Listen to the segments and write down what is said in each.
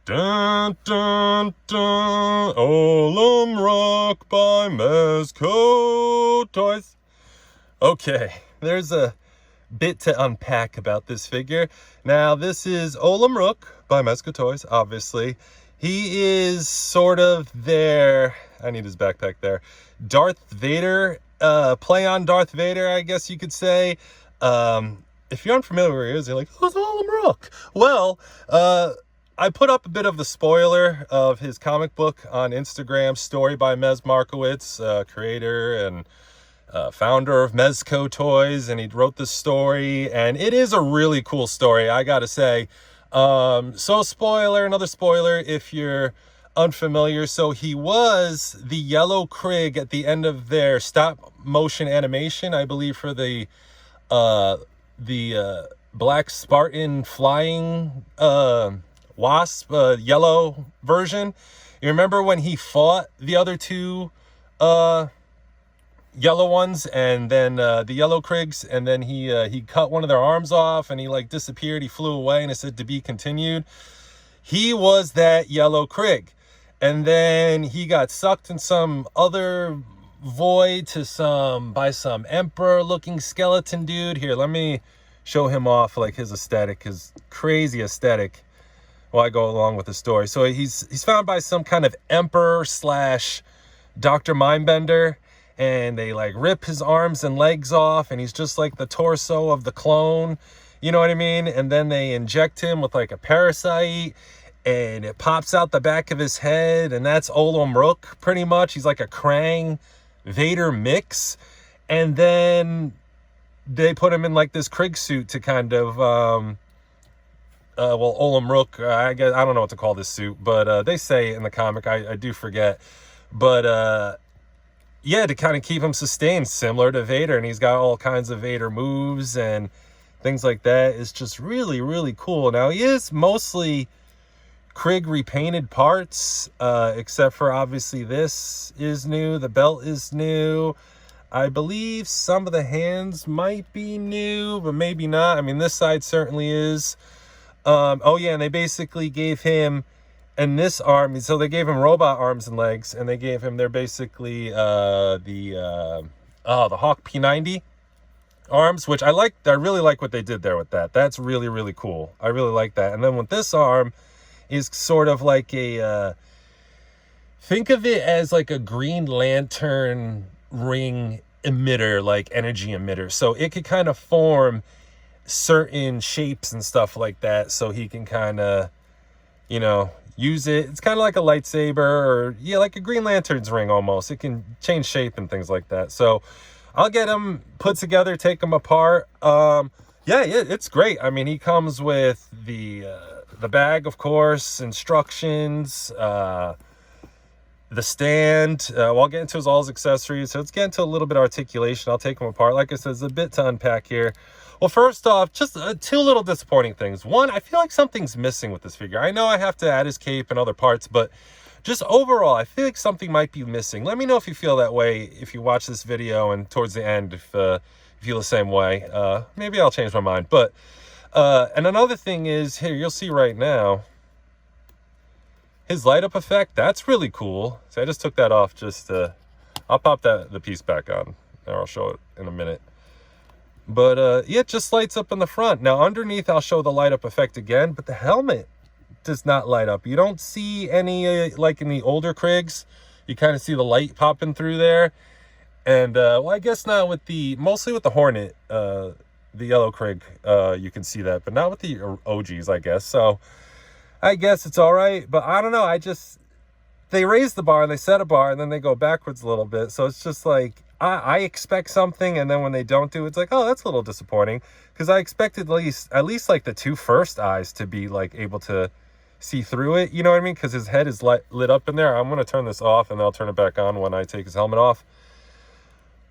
Dun, dun, dun. Olumu Rook by Mezcotoyz. Okay, there's a bit to unpack about this figure. Now, this is Olumu Rook by Mezcotoyz, obviously. He is sort of their, I need his backpack there, Darth Vader, play on Darth Vader, I guess you could say. If you're unfamiliar with who he is, you're like, oh, it's Olumu Rook. Well, I put up a bit of the spoiler of his comic book on Instagram, story by Mezcotoyz, creator and founder of Mezcotoyz, and he wrote this story, and it is a really cool story, I gotta say. So spoiler, another spoiler if you're unfamiliar. So he was the yellow Krig at the end of their stop motion animation, I believe, for the Black Spartan flying wasp yellow version. You remember when he fought the other two yellow ones, and then the yellow Krigs, and then he cut one of their arms off, and he like disappeared, he flew away, and it said to be continued. He was that yellow Krig, and then he got sucked in some other void to by some emperor looking skeleton dude. Here, let me show him off like his aesthetic, his crazy aesthetic, while I go along with the story. So he's found by some kind of emperor slash Dr. Mindbender, and they like rip his arms and legs off, and he's just like the torso of the clone, you know what I mean? And then they inject him with like a parasite, and it pops out the back of his head, and that's Olumu Rook pretty much. He's like a Krang Vader mix. And then they put him in like this Krig suit to kind of well, Olumu Rook, I guess, I don't know what to call this suit, but they say in the comic, I do forget, but yeah, to kind of keep him sustained, similar to Vader, and he's got all kinds of Vader moves and things like that. It's just really, really cool. Now, he is mostly Krig repainted parts, except for obviously this is new, the belt is new. I believe some of the hands might be new, but maybe not. I mean, this side certainly is. Oh yeah, and they basically gave him, and this arm, so they gave him robot arms and legs, and they gave him, they're basically the Hawk P90 arms, which I really like what they did there with that. That's really, really cool. I really like that. And then with this arm is sort of like a, think of it as like a Green Lantern ring emitter, like energy emitter. So it could kind of form certain shapes and stuff like that, so he can kind of, you know, use it. It's kind of like a lightsaber, or yeah, like a Green Lantern's ring almost. It can change shape and things like that. So I'll get them put together, take them apart. Yeah, it's great. I mean, he comes with the bag, of course, instructions, the stand. I'll get into all his accessories. So let's get into a little bit of articulation. I'll take them apart. Like I said, there's a bit to unpack here. Well, first off, just two little disappointing things. One, I feel like something's missing with this figure. I know I have to add his cape and other parts, but just overall, I feel like something might be missing. Let me know if you feel that way if you watch this video, and towards the end, if you feel the same way. Maybe I'll change my mind. But and another thing is, here, you'll see right now, his light up effect, that's really cool. So I just took that off just to, I'll pop the piece back on, and I'll show it in a minute. But yeah, it just lights up in the front. Now underneath, I'll show the light up effect again, but the helmet does not light up. You don't see any, like in the older Krigs, you kind of see the light popping through there. And well, I guess now with mostly with the Hornet, the yellow Krig, you can see that, but not with the OGs, I guess. So I guess it's all right, but I don't know. They raise the bar and they set a bar, and then they go backwards a little bit. So it's just like, I expect something, and then when they don't do it, it's like, oh, that's a little disappointing, because I expected at least like the two first eyes to be like able to see through it, you know what I mean? Because his head is lit up in there. I'm going to turn this off, and then I'll turn it back on when I take his helmet off.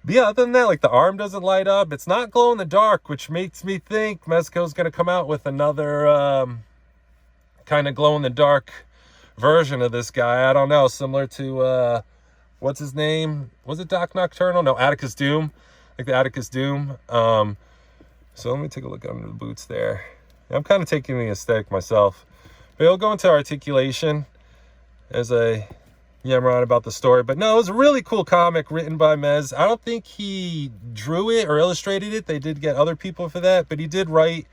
But yeah, other than that, like the arm doesn't light up. It's not glow in the dark, which makes me think Mezco's going to come out with another kind of glow in the dark version of this guy. I don't know, similar to what's his name? Was it Doc Nocturnal? No, Atticus Doom. Like the Atticus Doom. So let me take a look under the boots there. I'm kind of taking the aesthetic myself. But he'll go into articulation as I yammer on about the story. But no, it was a really cool comic written by Mez. I don't think he drew it or illustrated it. They did get other people for that, but he did write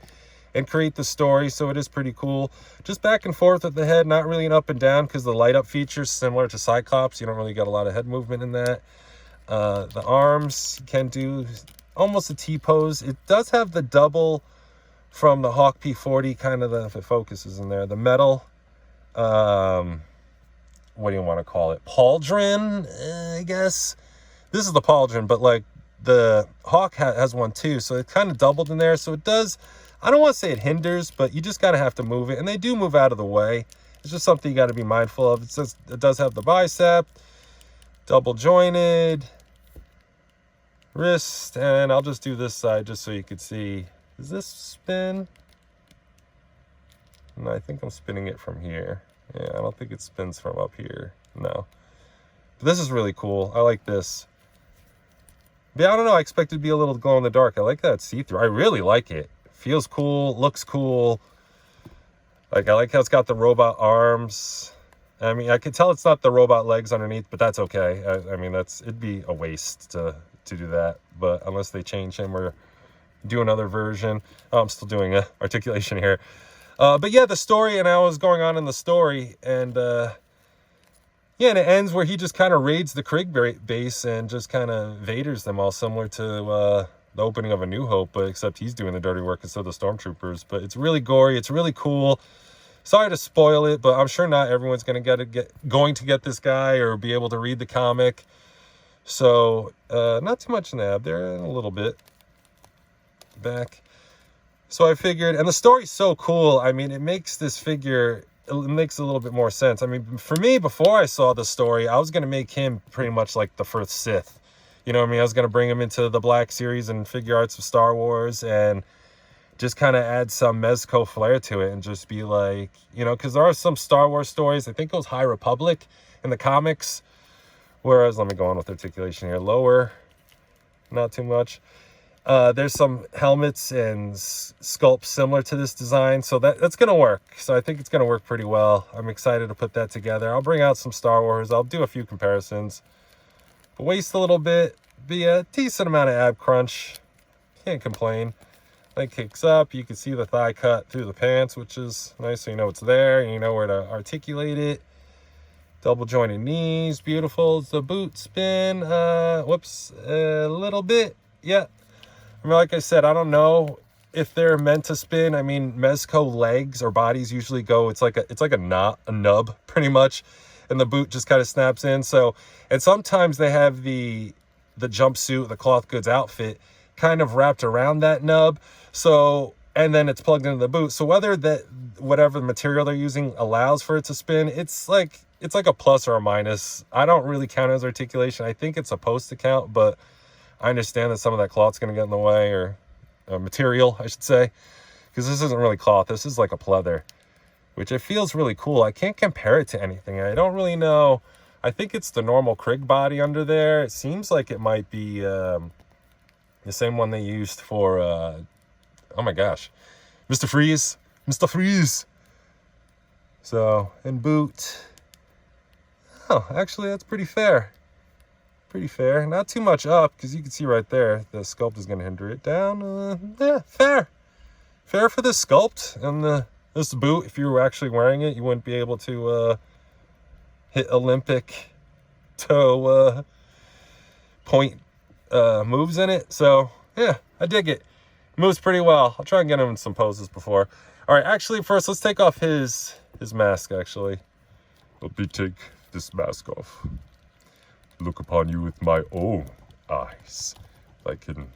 and create the story, so it is pretty cool. Just back and forth with the head, not really an up and down, because the light up features similar to Cyclops. You don't really get a lot of head movement in that. The arms can do almost a T-pose. It does have the double from the Hawk P40, kind of if it focuses in there. The metal, what do you want to call it? Pauldron, I guess. This is the pauldron, but like the Hawk has one too, so it kind of doubled in there. So it does, I don't want to say it hinders, but you just kind of have to move it. And they do move out of the way. It's just something you got to be mindful of. It says it does have the bicep, double jointed, wrist, and I'll just do this side just so you could see. Does this spin? No, I think I'm spinning it from here. Yeah, I don't think it spins from up here. No. But this is really cool. I like this. Yeah, I don't know. I expect it to be a little glow in the dark. I like that see-through. I really like it. Feels cool. Looks cool. Like, I like how it's got the robot arms. I mean, I can tell it's not the robot legs underneath, but that's okay. I mean, it'd be a waste to do that. But unless they change him or do another version. Oh, I'm still doing articulation here. But yeah, the story, and I was going on in the story, and yeah, and it ends where he just kind of raids the Krig base and just kind of Vaders them all, similar to the opening of A New Hope, but except he's doing the dirty work instead of the stormtroopers. But it's really gory. It's really cool. Sorry to spoil it, but I'm sure not everyone's going to get this guy or be able to read the comic. So not too much nab there, a little bit back. So I figured, and the story's so cool. I mean, it makes this figure, it makes a little bit more sense. I mean, for me, before I saw the story, I was going to make him pretty much like the first Sith. You know what I mean? I was going to bring him into the Black Series and figure arts of Star Wars and just kind of add some Mezco flair to it and just be like, you know, because there are some Star Wars stories. I think it was High Republic in the comics. Whereas, let me go on with articulation here. Lower, not too much. There's some helmets and sculpts similar to this design, so that's going to work. So I think it's going to work pretty well. I'm excited to put that together. I'll bring out some Star Wars. I'll do a few comparisons. But waste a little bit. Be a decent amount of ab crunch. Can't complain. Leg kicks up. You can see the thigh cut through the pants, which is nice, so you know it's there. And you know where to articulate it. Double jointed knees. Beautiful. It's the boot spin. Whoops. A little bit. Yeah. I mean, like I said, I don't know if they're meant to spin. I mean, Mezco legs or bodies usually go, it's like a nub pretty much, and the boot just kind of snaps in. So, and sometimes they have the jumpsuit, the cloth goods outfit kind of wrapped around that nub. So, and then it's plugged into the boot. So whether whatever material they're using allows for it to spin, it's like a plus or a minus. I don't really count it as articulation. I think it's supposed to count, but I understand that some of that cloth's going to get in the way, or material, I should say, because this isn't really cloth. This is like a pleather, which it feels really cool. I can't compare it to anything. I don't really know. I think it's the normal Krig body under there. It seems like it might be the same one they used for, oh my gosh, Mr. Freeze. Mr. Freeze. So, and boot. Oh, actually, that's pretty fair. Pretty fair. Not too much up, because you can see right there the sculpt is going to hinder it. Down. Yeah, fair. Fair for this sculpt. And this boot, if you were actually wearing it, you wouldn't be able to hit Olympic toe point moves in it. So, yeah, I dig it. Moves pretty well. I'll try and get him in some poses before. All right, actually, first, let's take off his mask, actually. Let me take this mask off. Look upon you with my own eyes. If I can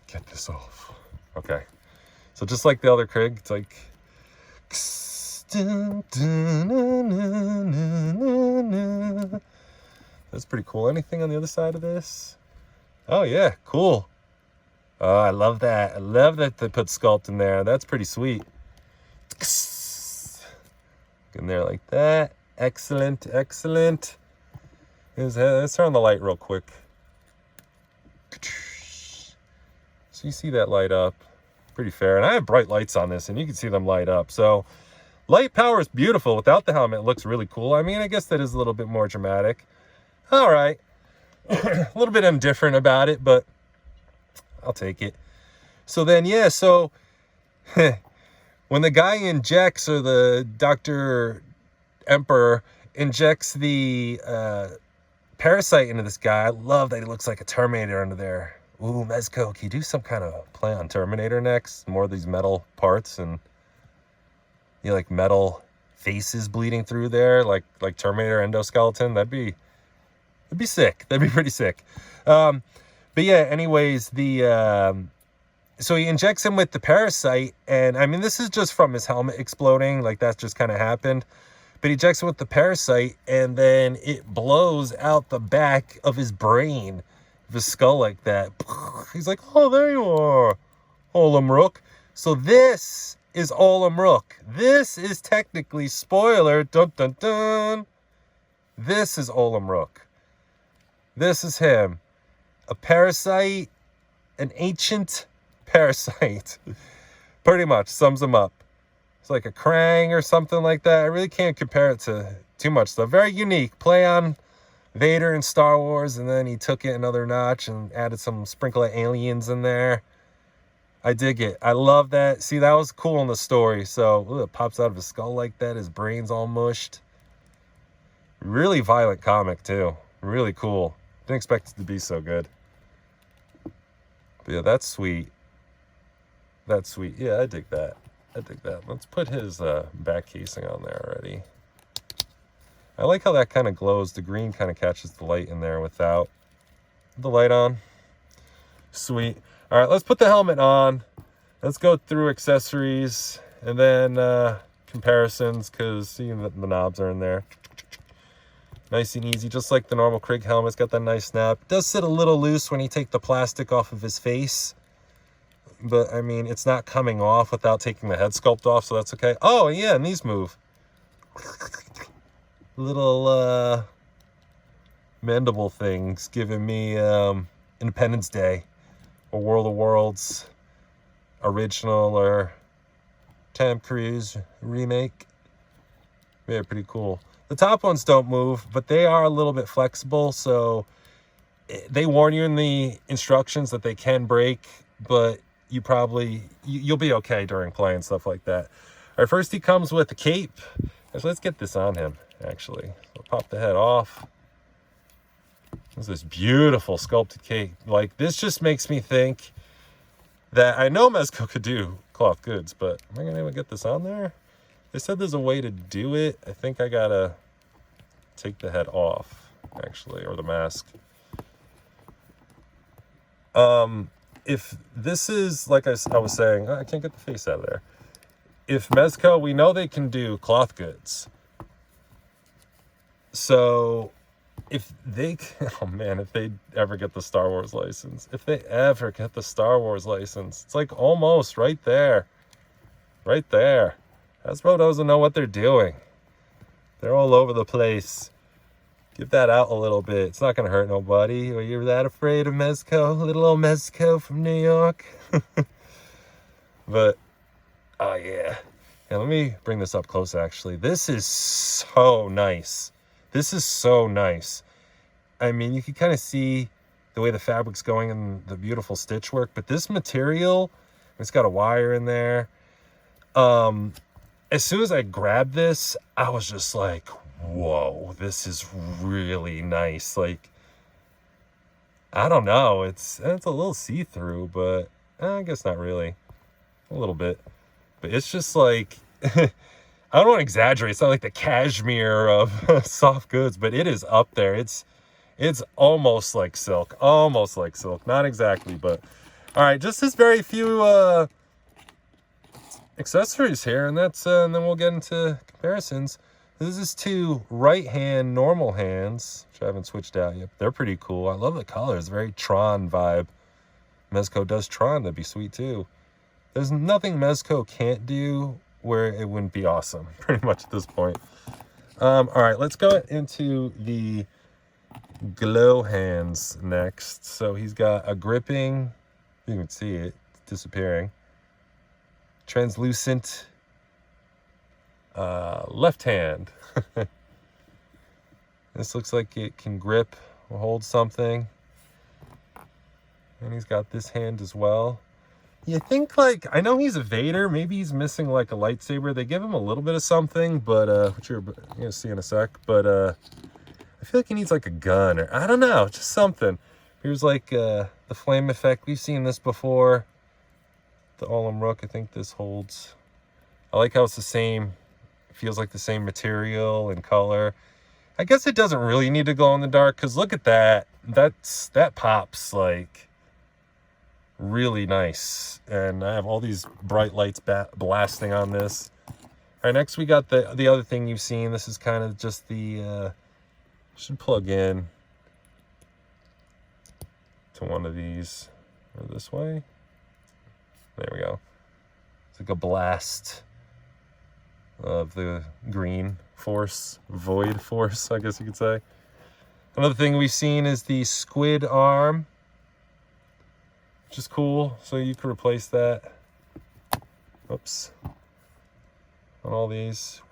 get this off. Okay. So just like the other Krig, it's like... That's pretty cool. Anything on the other side of this? Oh, yeah. Cool. Oh, I love that. I love that they put sculpt in there. That's pretty sweet. In there like that. Excellent. Excellent. Let's turn on the light real quick. So you see that light up. Pretty fair. And I have bright lights on this, and you can see them light up. So Light power is beautiful. Without the helmet, it looks really cool. I mean, I guess that is a little bit more dramatic. All right. A little bit indifferent about it, but I'll take it. So then, yeah, so when the guy injects, or the Dr. Emperor injects the parasite into this guy, I love that he looks like a Terminator under there. Ooh, Mezco, can you do some kind of play on Terminator next? More of these metal parts and like metal faces bleeding through there, like Terminator endoskeleton. That'd be sick. That'd be pretty sick. But yeah, anyways, so he injects him with the parasite, and I mean, this is just from his helmet exploding, like that just kind of happened. But he injects him with the parasite, and then it blows out the back of his brain, of his skull like that. He's like, oh, there you are, Olumu Rook. So this is Olumu Rook. This is technically, spoiler, dun dun dun, this is Olumu Rook. This is him. A parasite, an ancient parasite. Pretty much sums him up. It's like a Krang or something like that. I really can't compare it to too much stuff. Very unique. Play on Vader in Star Wars, and then he took it another notch and added some sprinkle of aliens in there. I dig it. I love that. See, that was cool in the story. So, ooh, it pops out of his skull like that. His brain's all mushed. Really violent comic, too. Really cool. Didn't expect it to be so good. But yeah, that's sweet. That's sweet. Yeah, I dig that. I dig that. Let's put his back casing on there already. I like how that kind of glows. The green kind of catches the light in there without the light on. Sweet. All right, let's put the helmet on. Let's go through accessories and then comparisons, because the knobs are in there. Nice and easy, just like the normal Krig helmet. It's got that nice snap. It does sit a little loose when you take the plastic off of his face. But, I mean, it's not coming off without taking the head sculpt off, so that's okay. Oh, yeah, and these move. Little mandible things giving me Independence Day or World of Worlds original or Tom Cruise remake. Yeah, pretty cool. The top ones don't move, but they are a little bit flexible, so they warn you in the instructions that they can break, but you'll be okay during play and stuff like that. All right, first he comes with a cape. Actually, let's get this on him, actually. So pop the head off. This is this beautiful sculpted cape. Like, this just makes me think that I know Mezco could do cloth goods, but am I going to even get this on there? They said there's a way to do it. I think I got to take the head off, actually, or the mask. If this is, like I was saying, I can't get the face out of there. If Mezco, we know they can do cloth goods. So if they, oh man, if they ever get the Star Wars license, it's like almost right there. Right there. Hasbro doesn't know what they're doing. They're all over the place. Give that out a little bit. It's not going to hurt nobody. Are you that afraid of Mezco? Little old Mezco from New York. But, oh yeah. Yeah, let me bring this up close, actually. This is so nice. This is so nice. I mean, you can kind of see the way the fabric's going and the beautiful stitch work. But this material, it's got a wire in there. As soon as I grabbed this, I was just like, whoa, this is really nice. Like, I don't know. It's a little see-through, but I guess not really. A little bit. But it's just like, I don't want to exaggerate. It's not like the cashmere of soft goods, but it is up there. It's almost like silk. Almost like silk. Not exactly, but all right. Just this very few accessories here, and that's and then we'll get into comparisons. This is two right hand normal hands, which I haven't switched out yet. They're pretty cool. I love the colors. Very Tron vibe. Mezco does Tron. That'd be sweet too. There's nothing Mezco can't do where it wouldn't be awesome, pretty much at this point. All right, let's go into the glow hands next. So he's got a gripping, you can see it, it's disappearing. Translucent Left hand. This looks like it can grip or hold something. And he's got this hand as well. You think, like, I know he's a Vader. Maybe he's missing like a lightsaber. They give him a little bit of something, but which you're gonna see in a sec. But I feel like he needs like a gun, or I don't know, just something. Here's like the flame effect. We've seen this before. The Olumu Rook. I think this holds. I like how it's the same. It feels like the same material and color. I guess it doesn't really need to glow in the dark, because look at that. That pops like really nice. And I have all these bright lights blasting on this. All right, next we got the other thing you've seen. This is kind of just the should plug in to one of these, or this way. There we go. It's like a blast of the green force, void force, I guess you could say. Another thing we've seen is the squid arm, which is cool. So you could replace that. Oops. On all these.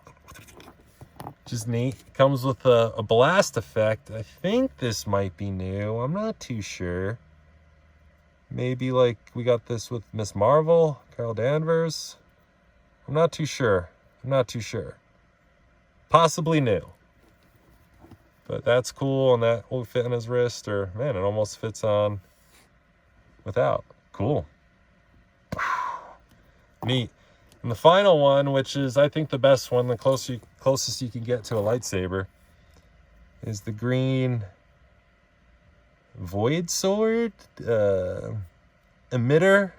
Which is neat. Comes with a blast effect. I think this might be new. I'm not too sure. Maybe like we got this with Miss Marvel, Carol Danvers. I'm not too sure. Possibly new. But that's cool, and that will fit on his wrist, or man, it almost fits on without. Cool. Neat. And the final one, which is I think the best one, the closest you can get to a lightsaber, is the green void sword, emitter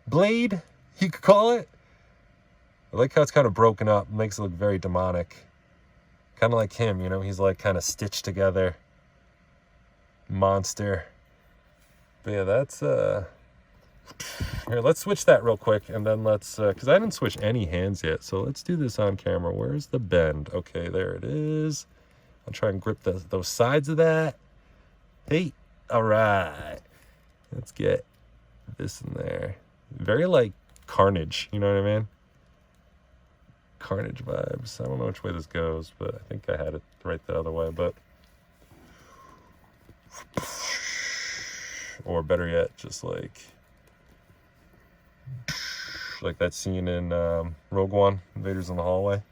blade, you could call it. I like how it's kind of broken up. It makes it look very demonic. Kind of like him, you know, he's like kind of stitched together. Monster. But yeah, that's here, let's switch that real quick, and then let's because I didn't switch any hands yet, so let's do this on camera. Where's the bend? Okay, there it is. I'll try and grip those sides of that. Hey, all right. Let's get this in there. Very like Carnage, you know what I mean? Carnage vibes. I don't know which way this goes, but I think I had it right the other way, but or better yet, just like that scene in Rogue One, Vader's in the hallway.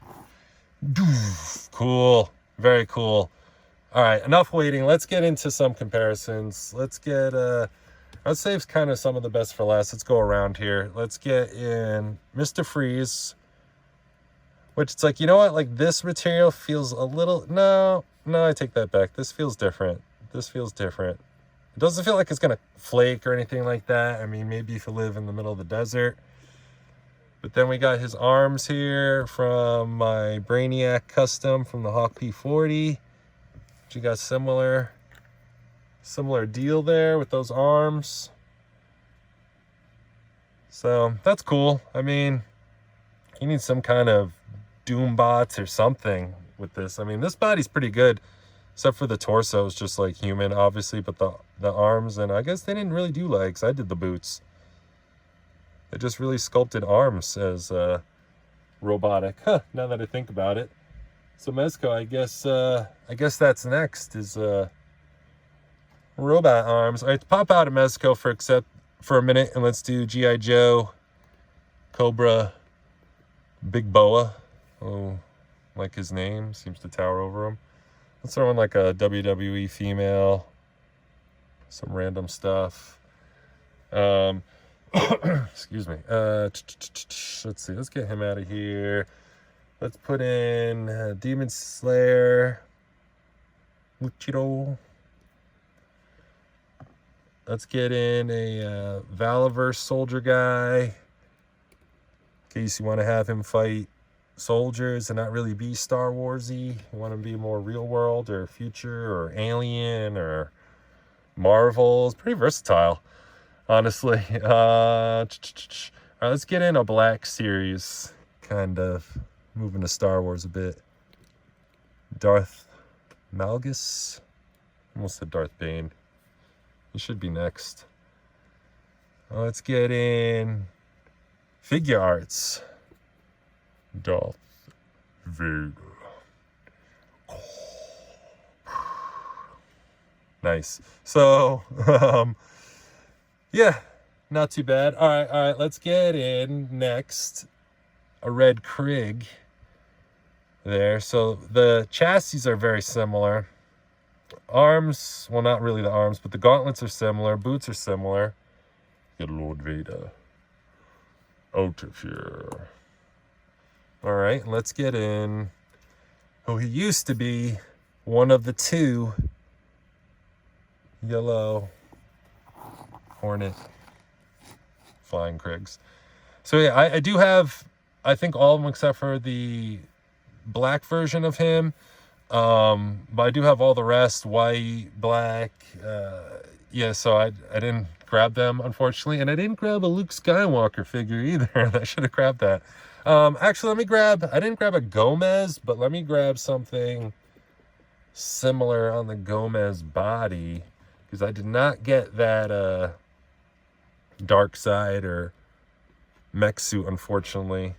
Cool. Very cool. All right, enough waiting. Let's get into some comparisons. Let's get let's save kind of some of the best for last. Let's go around here. Let's get in Mr. Freeze, which it's like, you know what? Like this material feels a little, no, I take that back. This feels different. It doesn't feel like it's going to flake or anything like that. I mean, maybe if you live in the middle of the desert. But then we got his arms here from my Brainiac custom from the Hawk P40. You got similar deal there with those arms. So that's cool. I mean, you need some kind of Doom bots or something with this. I mean, this body's pretty good, except for the torso is just like human, obviously, but the arms, and I guess they didn't really do legs. I did the boots. They just really sculpted arms as robotic. Huh, now that I think about it. So Mezco, I guess that's next is robot arms. All right, pop out of Mezco for a minute, and let's do G.I. Joe, Cobra, Big Boa. Oh, like his name seems to tower over him. Let's throw in like a WWE female, some random stuff. Excuse me. Let's see. Let's get him out of here. Let's put in Demon Slayer, Luchito. Let's get in a Valaverse soldier guy, in case you want to have him fight soldiers and not really be Star Warsy. You want to be more real world or future or alien or Marvel. It's pretty versatile, honestly. All right, let's get in a Black Series, kind of moving to Star Wars a bit. Darth Malgus. Almost said Darth Bane. He should be next. Let's get in figure arts. Darth Vader. Nice. So, yeah, not too bad. All right, let's get in next. A red Krig there. So the chassis are very similar. Arms, well, not really the arms, but the gauntlets are similar. Boots are similar. Get Lord Vader out of here. All right, let's get in. Oh, he used to be one of the two yellow Hornet flying Krigs. So yeah, I do have, I think, all of them except for the black version of him. But I do have all the rest, white, black. Yeah, so I didn't grab them, unfortunately. And I didn't grab a Luke Skywalker figure either. I should have grabbed that. Actually, I didn't grab a Gomez, but let me grab something similar on the Gomez body, because I did not get that dark side or mech suit, unfortunately,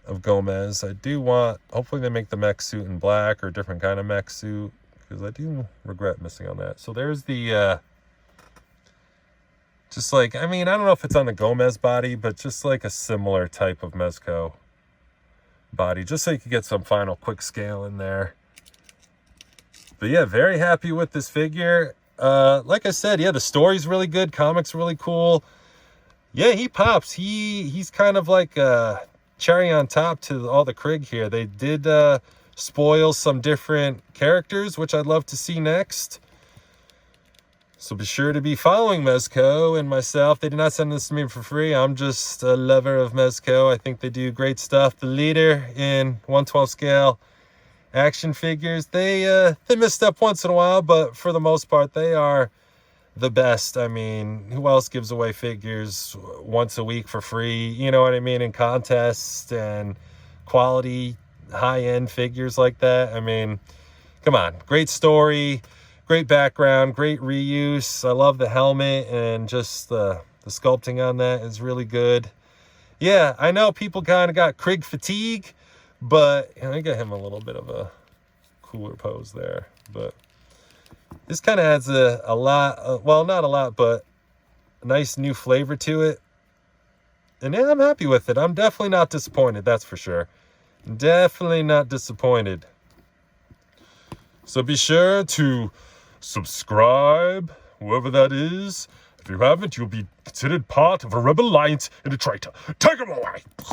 of Gomez. I do want, hopefully they make the mech suit in black or a different kind of mech suit, because I do regret missing on that. So there's the just like, I mean, I don't know if it's on the Gomez body, but just like a similar type of Mezco body, just so you can get some final quick scale in there. But yeah, very happy with this figure. Like I said, yeah, the story's really good, comics really cool. Yeah, he pops. He's kind of like a cherry on top to all the Krig here. They did spoil some different characters, which I'd love to see next. So be sure to be following Mezco and myself. They did not send this to me for free. I'm just a lover of Mezco. I think they do great stuff. The leader in 1/12 scale action figures, they misstep once in a while, but for the most part, they are the best. I mean, who else gives away figures once a week for free? You know what I mean? In contests and quality, high-end figures like that. I mean, come on. Great story, great background, great reuse. I love the helmet, and just the sculpting on that is really good. Yeah, I know people kind of got Krig fatigue, but you know, I got him a little bit of a cooler pose there. But this kind of adds a lot, well, not a lot, but a nice new flavor to it. And yeah, I'm happy with it. I'm definitely not disappointed, that's for sure. Definitely not disappointed. So be sure to subscribe, whoever that is. If you haven't, you'll be considered part of a rebel alliance and a traitor. Take him away!